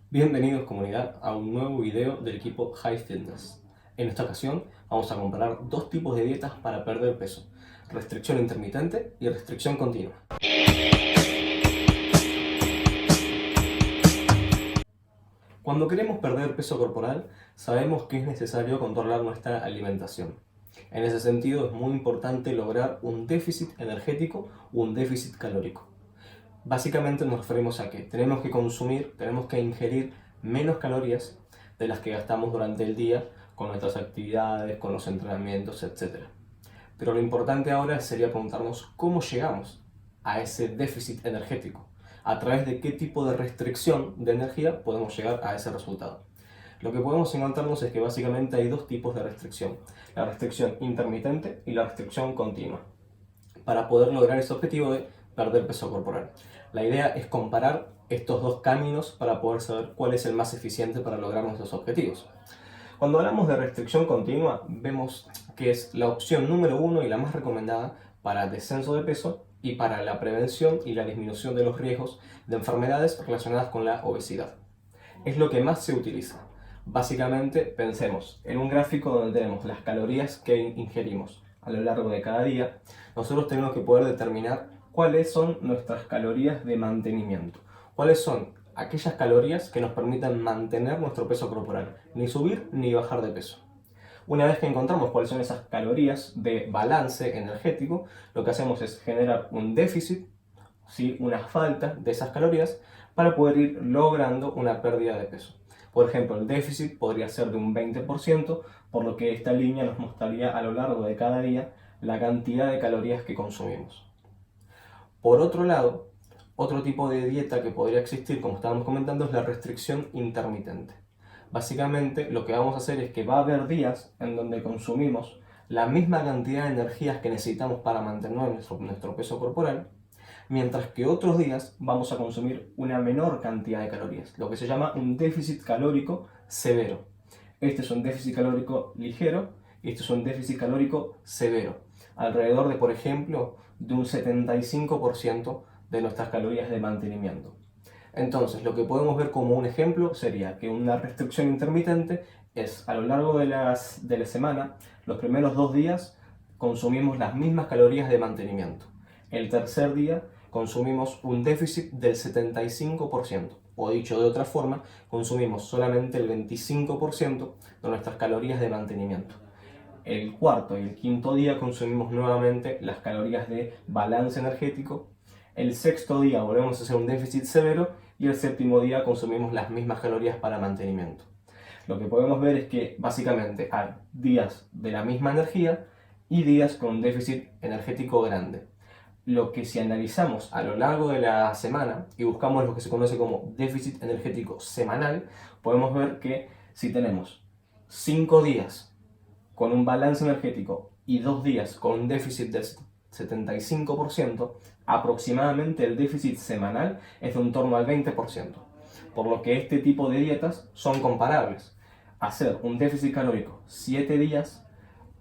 Bienvenidos comunidad a un nuevo video del equipo High Fitness. En esta ocasión vamos a comparar dos tipos de dietas para perder peso: restricción intermitente y restricción continua. Cuando queremos perder peso corporal, sabemos que es necesario controlar nuestra alimentación. En ese sentido es muy importante lograr un déficit energético o un déficit calórico. Básicamente nos referimos a que tenemos que ingerir menos calorías de las que gastamos durante el día con nuestras actividades, con los entrenamientos, etc. Pero lo importante ahora sería preguntarnos cómo llegamos a ese déficit energético, a través de qué tipo de restricción de energía podemos llegar a ese resultado. Lo que podemos encontrarnos es que básicamente hay dos tipos de restricción: la restricción intermitente y la restricción continua, para poder lograr ese objetivo de perder peso corporal. La idea es comparar estos dos caminos para poder saber cuál es el más eficiente para lograr nuestros objetivos. Cuando hablamos de restricción continua, vemos que es la opción número uno y la más recomendada para descenso de peso y para la prevención y la disminución de los riesgos de enfermedades relacionadas con la obesidad. Es lo que más se utiliza. Básicamente, pensemos en un gráfico donde tenemos las calorías que ingerimos a lo largo de cada día. Nosotros tenemos que poder determinar cuáles son nuestras calorías de mantenimiento, cuáles son aquellas calorías que nos permitan mantener nuestro peso corporal, ni subir ni bajar de peso. Una vez que encontramos cuáles son esas calorías de balance energético, lo que hacemos es generar un déficit, ¿sí? Una falta de esas calorías, para poder ir logrando una pérdida de peso. Por ejemplo, el déficit podría ser de un 20%, por lo que esta línea nos mostraría a lo largo de cada día la cantidad de calorías que consumimos. Por otro lado, otro tipo de dieta que podría existir, como estábamos comentando, es la restricción intermitente. Básicamente lo que vamos a hacer es que va a haber días en donde consumimos la misma cantidad de energías que necesitamos para mantener nuestro peso corporal, mientras que otros días vamos a consumir una menor cantidad de calorías, lo que se llama un déficit calórico severo. Este es un déficit calórico ligero y este es un déficit calórico severo, alrededor de, por ejemplo, de un 75% de nuestras calorías de mantenimiento. Entonces, lo que podemos ver como un ejemplo sería que una restricción intermitente es: a lo largo de la semana, los primeros 2 días consumimos las mismas calorías de mantenimiento. El tercer día consumimos un déficit del 75%, o dicho de otra forma, consumimos solamente el 25% de nuestras calorías de mantenimiento. El cuarto y el quinto día consumimos nuevamente las calorías de balance energético. El sexto día volvemos a hacer un déficit severo y el séptimo día consumimos las mismas calorías para mantenimiento. Lo que podemos ver es que básicamente hay días de la misma energía y días con un déficit energético grande. Lo que, si analizamos a lo largo de la semana y buscamos lo que se conoce como déficit energético semanal, podemos ver que si tenemos 5 días con un balance energético y 2 días con un déficit del 75%, aproximadamente el déficit semanal es de un torno al 20%. Por lo que este tipo de dietas son comparables. Hacer un déficit calórico 7 días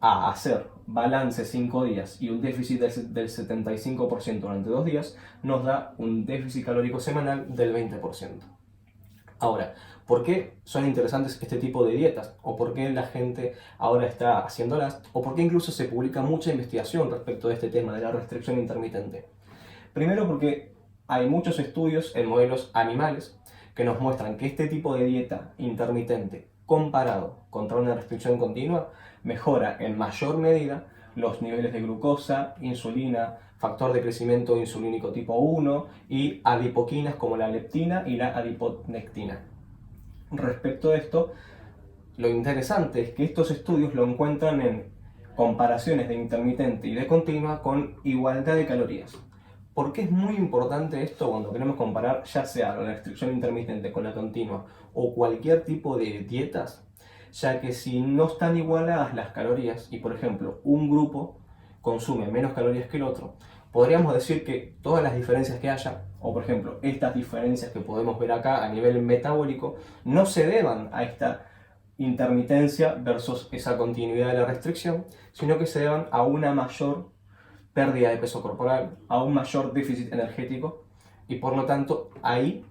a hacer balance 5 días y un déficit del 75% durante 2 días nos da un déficit calórico semanal del 20%. Ahora, ¿por qué son interesantes este tipo de dietas? ¿O por qué la gente ahora está haciéndolas? ¿O por qué incluso se publica mucha investigación respecto de este tema de la restricción intermitente? Primero, porque hay muchos estudios en modelos animales que nos muestran que este tipo de dieta intermitente, comparado contra una restricción continua, mejora en mayor medida los niveles de glucosa, insulina, factor de crecimiento insulínico tipo 1 y adipoquinas como la leptina y la adiponectina. Respecto a esto, lo interesante es que estos estudios lo encuentran en comparaciones de intermitente y de continua con igualdad de calorías. ¿Por qué es muy importante esto cuando queremos comparar ya sea la restricción intermitente con la continua o cualquier tipo de dietas? Ya que si no están igualadas las calorías y, por ejemplo, un grupo consume menos calorías que el otro, podríamos decir que todas las diferencias que haya, o por ejemplo estas diferencias que podemos ver acá a nivel metabólico, no se deban a esta intermitencia versus esa continuidad de la restricción, sino que se deban a una mayor pérdida de peso corporal, a un mayor déficit energético, y por lo tanto ahí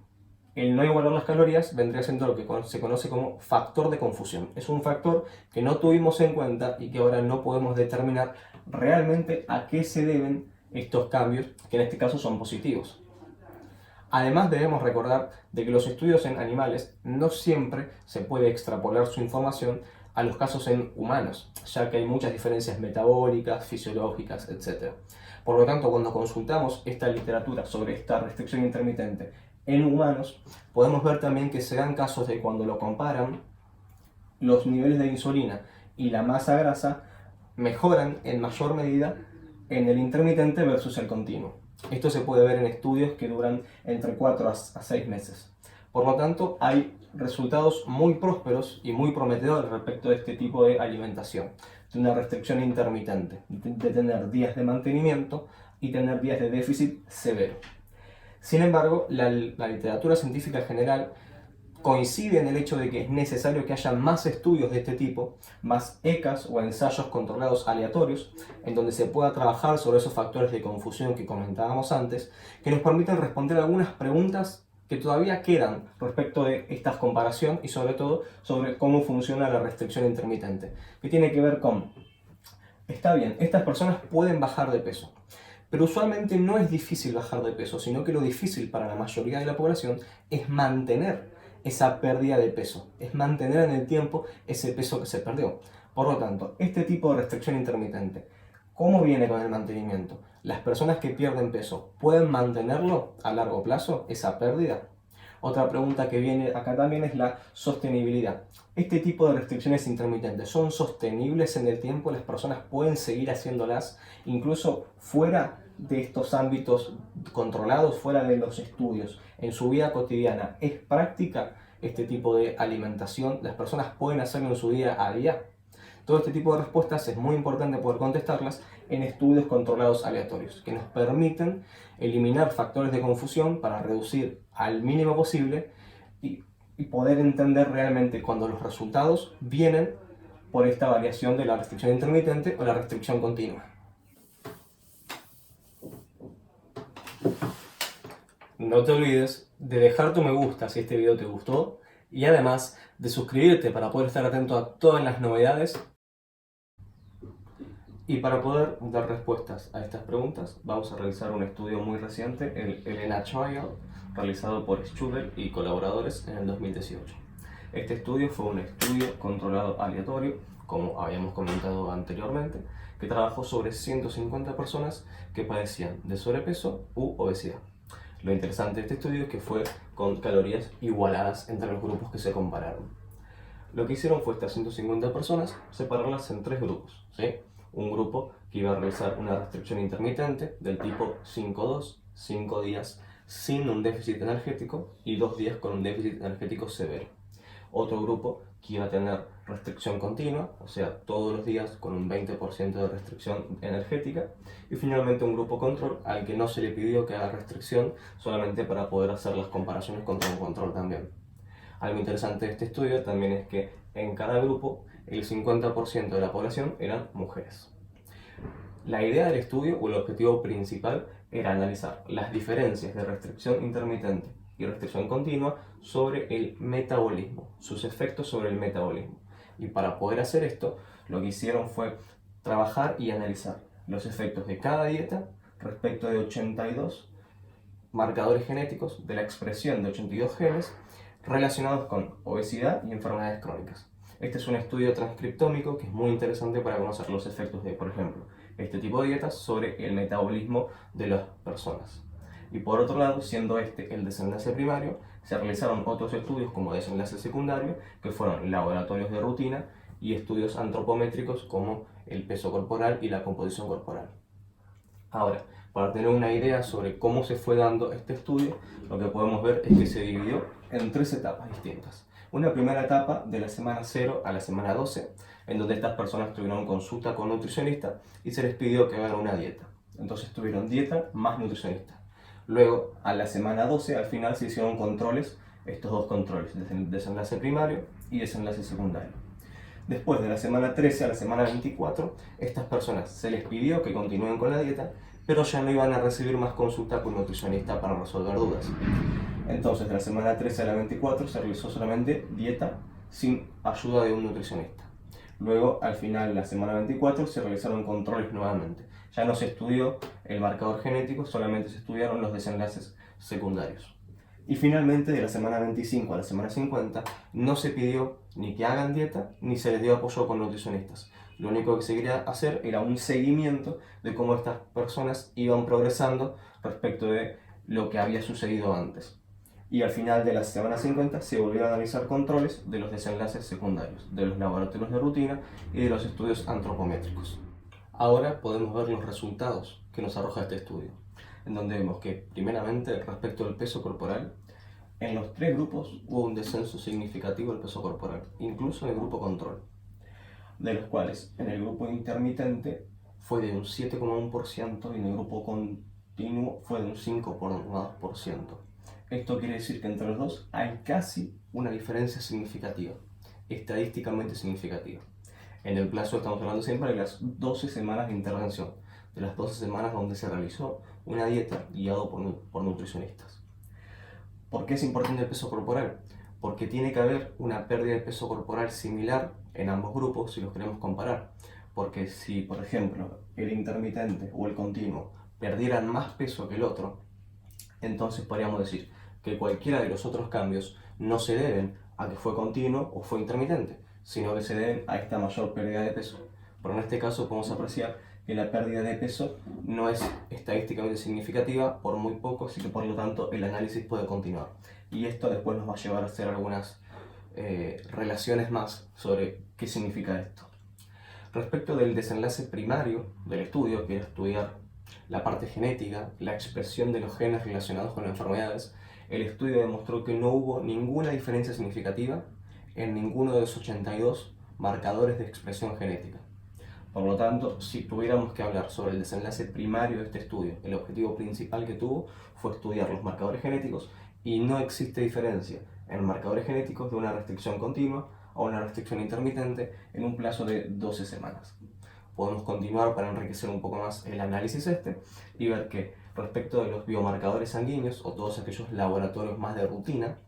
El no igualar las calorías vendría siendo lo que se conoce como factor de confusión. Es un factor que no tuvimos en cuenta y que ahora no podemos determinar realmente a qué se deben estos cambios, que en este caso son positivos. Además, debemos recordar de que los estudios en animales no siempre se puede extrapolar su información a los casos en humanos, ya que hay muchas diferencias metabólicas, fisiológicas, etc. Por lo tanto, cuando consultamos esta literatura sobre esta restricción intermitente en humanos, podemos ver también que se dan casos de cuando lo comparan, los niveles de insulina y la masa grasa mejoran en mayor medida en el intermitente versus el continuo. Esto se puede ver en estudios que duran entre 4 a 6 meses. Por lo tanto, hay resultados muy prósperos y muy prometedores respecto de este tipo de alimentación, de una restricción intermitente, de tener días de mantenimiento y tener días de déficit severo. Sin embargo, la literatura científica general coincide en el hecho de que es necesario que haya más estudios de este tipo, más ECAs o ensayos controlados aleatorios, en donde se pueda trabajar sobre esos factores de confusión que comentábamos antes, que nos permitan responder algunas preguntas que todavía quedan respecto de esta comparación y sobre todo sobre cómo funciona la restricción intermitente, que tiene que ver con, está bien, estas personas pueden bajar de peso, pero usualmente no es difícil bajar de peso, sino que lo difícil para la mayoría de la población es mantener esa pérdida de peso, es mantener en el tiempo ese peso que se perdió. Por lo tanto, este tipo de restricción intermitente, ¿cómo viene con el mantenimiento? ¿Las personas que pierden peso pueden mantenerlo a largo plazo, esa pérdida? Otra pregunta que viene acá también es la sostenibilidad. ¿Este tipo de restricciones intermitentes son sostenibles en el tiempo? ¿Las personas pueden seguir haciéndolas incluso fuera de estos ámbitos controlados, fuera de los estudios, en su vida cotidiana? ¿Es práctica este tipo de alimentación? ¿Las personas pueden hacerlo en su día a día? Todo este tipo de respuestas es muy importante poder contestarlas en estudios controlados aleatorios, que nos permiten eliminar factores de confusión para reducir al mínimo posible y poder entender realmente cuando los resultados vienen por esta variación de la restricción intermitente o la restricción continua. No te olvides de dejar tu me gusta si este video te gustó y además de suscribirte para poder estar atento a todas las novedades. Y para poder dar respuestas a estas preguntas, vamos a realizar un estudio muy reciente, el Elena Trial, realizado por Schubert y colaboradores en el 2018. Este estudio fue un estudio controlado aleatorio, como habíamos comentado anteriormente, que trabajó sobre 150 personas que padecían de sobrepeso u obesidad. Lo interesante de este estudio es que fue con calorías igualadas entre los grupos que se compararon. Lo que hicieron fue estas 150 personas separarlas en 3 grupos, ¿sí? Un grupo que iba a realizar una restricción intermitente del tipo 5-2, 5 días sin un déficit energético y 2 días con un déficit energético severo. Otro grupo que iba a tener restricción continua, o sea, todos los días con un 20% de restricción energética. Y finalmente un grupo control al que no se le pidió que haga restricción, solamente para poder hacer las comparaciones contra un control también. Algo interesante de este estudio también es que en cada grupo el 50% de la población eran mujeres. La idea del estudio o el objetivo principal era analizar las diferencias de restricción intermitente y restricción continua sobre el metabolismo, sus efectos sobre el metabolismo. Y para poder hacer esto, lo que hicieron fue trabajar y analizar los efectos de cada dieta respecto de 82 marcadores genéticos de la expresión de 82 genes relacionados con obesidad y enfermedades crónicas. Este es un estudio transcriptómico que es muy interesante para conocer los efectos de, por ejemplo, este tipo de dietas sobre el metabolismo de las personas. Y por otro lado, siendo este el desenlace primario, se realizaron otros estudios como desenlace secundario, que fueron laboratorios de rutina y estudios antropométricos como el peso corporal y la composición corporal. Ahora, para tener una idea sobre cómo se fue dando este estudio, lo que podemos ver es que se dividió en 3 etapas distintas. Una primera etapa de la semana 0 a la semana 12, en donde estas personas tuvieron consulta con nutricionista y se les pidió que hagan una dieta. Entonces tuvieron dieta más nutricionista. Luego, a la semana 12, al final se hicieron controles, estos 2 controles, desenlace primario y desenlace secundario. Después de la semana 13 a la semana 24, estas personas se les pidió que continúen con la dieta, pero ya no iban a recibir más consulta con nutricionista para resolver dudas. Entonces, de la semana 13 a la 24 se realizó solamente dieta sin ayuda de un nutricionista. Luego, al final de la semana 24, se realizaron controles nuevamente. Ya no se estudió el marcador genético, solamente se estudiaron los desenlaces secundarios. Y finalmente, de la semana 25 a la semana 50, no se pidió ni que hagan dieta, ni se les dio apoyo con nutricionistas. Lo único que se quería hacer era un seguimiento de cómo estas personas iban progresando respecto de lo que había sucedido antes. Y al final de la semana 50 se volvieron a analizar controles de los desenlaces secundarios, de los laboratorios de rutina y de los estudios antropométricos. Ahora podemos ver los resultados que nos arroja este estudio, en donde vemos que, primeramente, respecto al peso corporal, en los tres grupos hubo un descenso significativo del peso corporal, incluso en el grupo control, de los cuales en el grupo intermitente fue de un 7,1% y en el grupo continuo fue de un 5,2%. Esto quiere decir que entre los dos hay casi una diferencia significativa, estadísticamente significativa. En el plazo estamos hablando siempre de las 12 semanas de intervención, de las 12 semanas donde se realizó una dieta guiado por nutricionistas. ¿Por qué es importante el peso corporal? Porque tiene que haber una pérdida de peso corporal similar en ambos grupos si los queremos comparar. Porque si, por ejemplo, el intermitente o el continuo perdieran más peso que el otro, entonces podríamos decir que cualquiera de los otros cambios no se deben a que fue continuo o fue intermitente, sino que se deben a esta mayor pérdida de peso. Pero en este caso podemos apreciar que la pérdida de peso no es estadísticamente significativa por muy poco, así que por lo tanto el análisis puede continuar. Y esto después nos va a llevar a hacer algunas relaciones más sobre qué significa esto. Respecto del desenlace primario del estudio, que era estudiar la parte genética, la expresión de los genes relacionados con las enfermedades, el estudio demostró que no hubo ninguna diferencia significativa en ninguno de los 82 marcadores de expresión genética. Por lo tanto, si tuviéramos que hablar sobre el desenlace primario de este estudio, el objetivo principal que tuvo fue estudiar los marcadores genéticos y no existe diferencia en marcadores genéticos de una restricción continua a una restricción intermitente en un plazo de 12 semanas. Podemos continuar para enriquecer un poco más el análisis y ver que respecto de los biomarcadores sanguíneos o todos aquellos laboratorios más de rutina,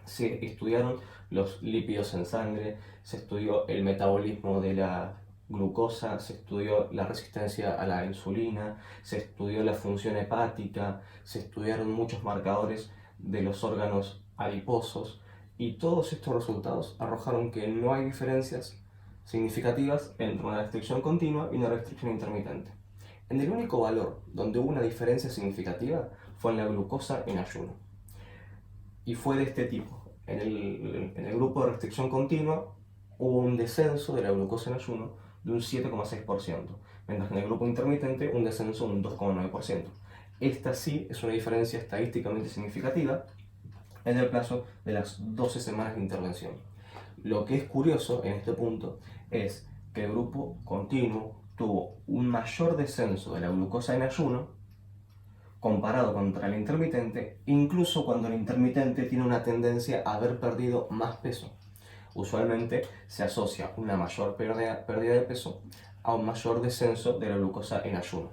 se estudiaron los lípidos en sangre, se estudió el metabolismo de la glucosa, se estudió la resistencia a la insulina, se estudió la función hepática, se estudiaron muchos marcadores de los órganos adiposos y todos estos resultados arrojaron que no hay diferencias significativas entre una restricción continua y una restricción intermitente. En el único valor donde hubo una diferencia significativa fue en la glucosa en ayuno. Y fue de este tipo. En el grupo de restricción continua hubo un descenso de la glucosa en ayuno de un 7,6%, mientras que en el grupo intermitente un descenso de un 2,9%. Esta sí es una diferencia estadísticamente significativa en el plazo de las 12 semanas de intervención. Lo que es curioso en este punto es que el grupo continuo tuvo un mayor descenso de la glucosa en ayuno comparado contra el intermitente, incluso cuando el intermitente tiene una tendencia a haber perdido más peso. Usualmente se asocia una mayor pérdida de peso a un mayor descenso de la glucosa en ayuno.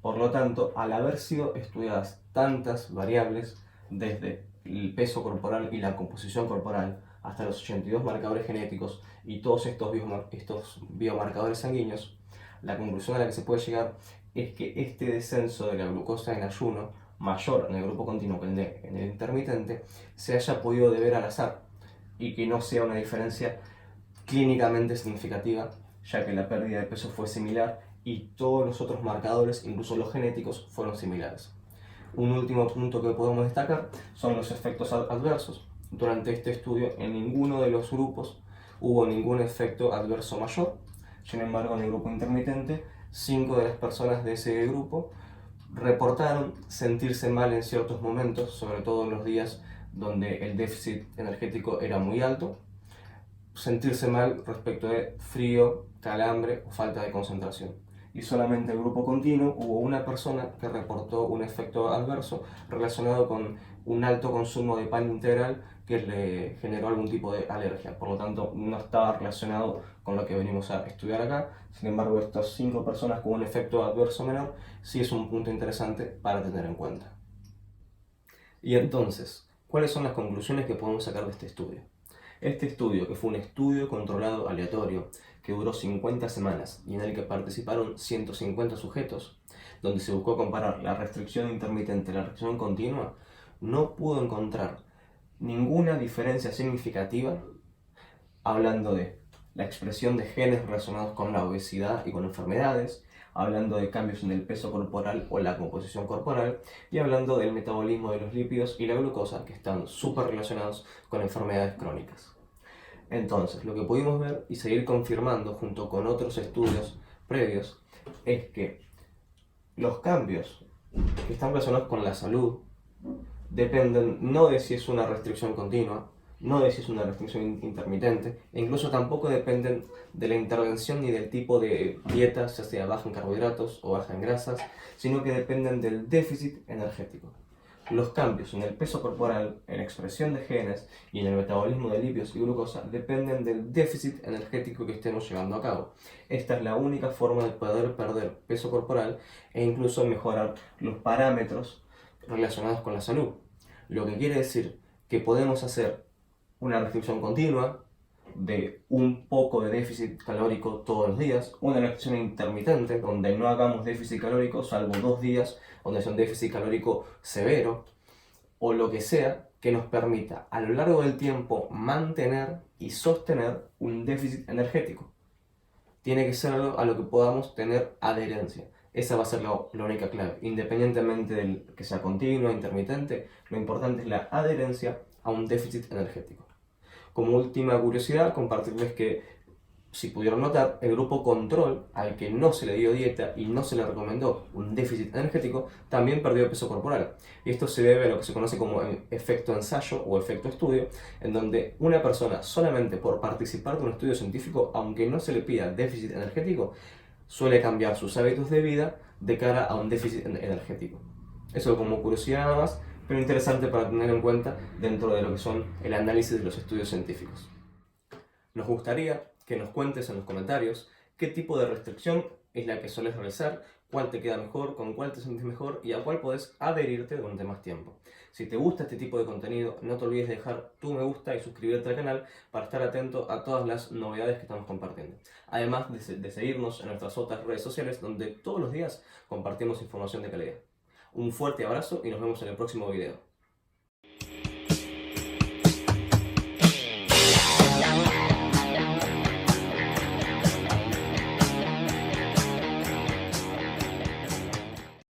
Por lo tanto, al haber sido estudiadas tantas variables, desde el peso corporal y la composición corporal hasta los 82 marcadores genéticos y todos estos biomarcadores sanguíneos, la conclusión a la que se puede llegar es que este descenso de la glucosa en ayuno, mayor en el grupo continuo que en el intermitente, se haya podido deber al azar y que no sea una diferencia clínicamente significativa, ya que la pérdida de peso fue similar y todos los otros marcadores, incluso los genéticos, fueron similares. Un último punto que podemos destacar son los efectos adversos. Durante este estudio, en ninguno de los grupos hubo ningún efecto adverso mayor. Sin embargo, en el grupo intermitente, 5 de las personas de ese grupo reportaron sentirse mal en ciertos momentos, sobre todo en los días donde el déficit energético era muy alto, sentirse mal respecto de frío, calambre o falta de concentración. Y solamente en el grupo continuo hubo una persona que reportó un efecto adverso relacionado con un alto consumo de pan integral que le generó algún tipo de alergia. Por lo tanto, no estaba relacionado con lo que venimos a estudiar acá. Sin embargo, estas 5 personas con un efecto adverso menor sí es un punto interesante para tener en cuenta. Y entonces, ¿cuáles son las conclusiones que podemos sacar de este estudio? Este estudio, que fue un estudio controlado aleatorio, que duró 50 semanas y en el que participaron 150 sujetos, donde se buscó comparar la restricción intermitente y la restricción continua, no pudo encontrar ninguna diferencia significativa hablando de la expresión de genes relacionados con la obesidad y con enfermedades, hablando de cambios en el peso corporal o la composición corporal y hablando del metabolismo de los lípidos y la glucosa, que están súper relacionados con enfermedades crónicas. Entonces, lo que pudimos ver y seguir confirmando junto con otros estudios previos es que los cambios que están relacionados con la salud dependen no de si es una restricción continua, no de si es una restricción intermitente, e incluso tampoco dependen de la intervención ni del tipo de dieta, ya sea baja en carbohidratos o baja en grasas, sino que dependen del déficit energético. Los cambios en el peso corporal, en expresión de genes y en el metabolismo de lípidos y glucosa dependen del déficit energético que estemos llevando a cabo. Esta es la única forma de poder perder peso corporal e incluso mejorar los parámetros relacionados con la salud. Lo que quiere decir que podemos hacer una restricción continua de un poco de déficit calórico todos los días, una restricción intermitente donde no hagamos déficit calórico salvo 2 días donde es un déficit calórico severo, o lo que sea que nos permita a lo largo del tiempo mantener y sostener un déficit energético. Tiene que ser algo a lo que podamos tener adherencia. Esa va a ser la única clave. Independientemente del que sea continuo o intermitente, lo importante es la adherencia a un déficit energético. Como última curiosidad, compartirles que, si pudieron notar, el grupo control, al que no se le dio dieta y no se le recomendó un déficit energético, también perdió peso corporal. Y esto se debe a lo que se conoce como efecto ensayo o efecto estudio, en donde una persona solamente por participar de un estudio científico, aunque no se le pida déficit energético, suele cambiar sus hábitos de vida de cara a un déficit energético. Eso como curiosidad nada más, pero interesante para tener en cuenta dentro de lo que son el análisis de los estudios científicos. Nos gustaría que nos cuentes en los comentarios qué tipo de restricción es la que sueles realizar, cuál te queda mejor, con cuál te sientes mejor y a cuál podés adherirte durante más tiempo. Si te gusta este tipo de contenido, no te olvides de dejar tu me gusta y suscribirte al canal para estar atento a todas las novedades que estamos compartiendo. Además de seguirnos en nuestras otras redes sociales donde todos los días compartimos información de calidad. Un fuerte abrazo y nos vemos en el próximo video.